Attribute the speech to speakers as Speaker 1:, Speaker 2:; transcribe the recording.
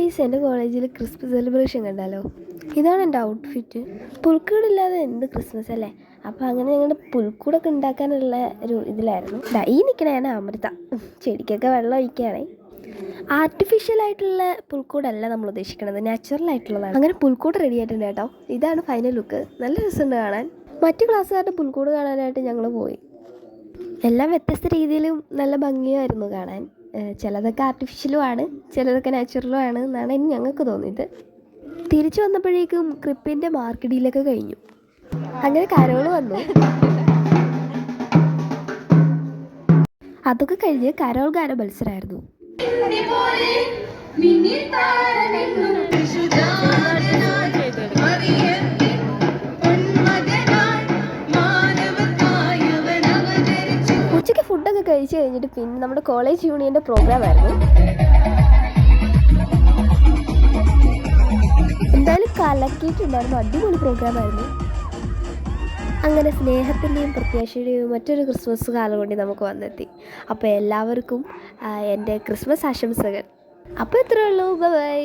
Speaker 1: Guys, എൻ്റെ കോളേജിൽ Christmas celebration കണ്ടാലോ? ഇതാണ് എൻ്റെ ഔട്ട്ഫിറ്റ്. പുൽക്കൂടില്ലാതെ എന്ത് ക്രിസ്മസ് അല്ലേ? അപ്പോൾ അങ്ങനെ ഞങ്ങളുടെ പുൽക്കൂടൊക്കെ ഉണ്ടാക്കാനുള്ള ഒരു ഇതിലായിരുന്നു. ഈ നിൽക്കണതാണ് അമൃത. ചെടിക്കൊക്കെ വെള്ളം ഒഴിക്കുകയാണേ. ആർട്ടിഫിഷ്യലായിട്ടുള്ള പുൽക്കൂടല്ല നമ്മൾ ഉദ്ദേശിക്കുന്നത്, നാച്ചുറലായിട്ടുള്ളതാണ്. അങ്ങനെ പുൽക്കൂട് റെഡി ആയിട്ടുണ്ട് കേട്ടോ. ഇതാണ് ഫൈനൽ ലുക്ക്. നല്ല രസമുണ്ട് കാണാൻ. മറ്റു ക്ലാസ്സുകാരുടെ പുൽക്കൂട് കാണാനായിട്ട് ഞങ്ങൾ പോയി. എല്ലാം വ്യത്യസ്ത രീതിയിലും നല്ല ഭംഗിയായിരുന്നു കാണാൻ. ചിലതൊക്കെ ആർട്ടിഫിഷ്യലുമാണ്, ചിലതൊക്കെ നാച്ചുറലുമാണ് എന്നാണ് ഞങ്ങൾക്ക് തോന്നിയത്. തിരിച്ചു വന്നപ്പോഴേക്കും ക്രിപ്പിൻ്റെ മാർക്കറ്റിലൊക്കെ കഴിഞ്ഞു. അങ്ങനെ കരോൾ വന്നു. അതൊക്കെ കഴിഞ്ഞ് കരോൾ ഗാന മത്സരമായിരുന്നു. ഉച്ചയ്ക്ക് ഫുഡൊക്കെ കഴിച്ച് കഴിഞ്ഞിട്ട് പിന്നെ നമ്മുടെ കോളേജ് യൂണിയൻ്റെ പ്രോഗ്രാമായിരുന്നു. എന്തായാലും കലക്കിയിട്ടുണ്ടായിരുന്നു. അടിപൊളി പ്രോഗ്രാമായിരുന്നു. അങ്ങനെ സ്നേഹത്തിൻ്റെയും പ്രത്യാശയുടെയും മറ്റൊരു ക്രിസ്മസ് കാലം കൊണ്ട് നമുക്ക് വന്നെത്തി. അപ്പോൾ എല്ലാവർക്കും എൻ്റെ ക്രിസ്മസ് ആശംസകൾ. അപ്പോൾ ഇത്രയേ ഉള്ളൂ. ബൈ.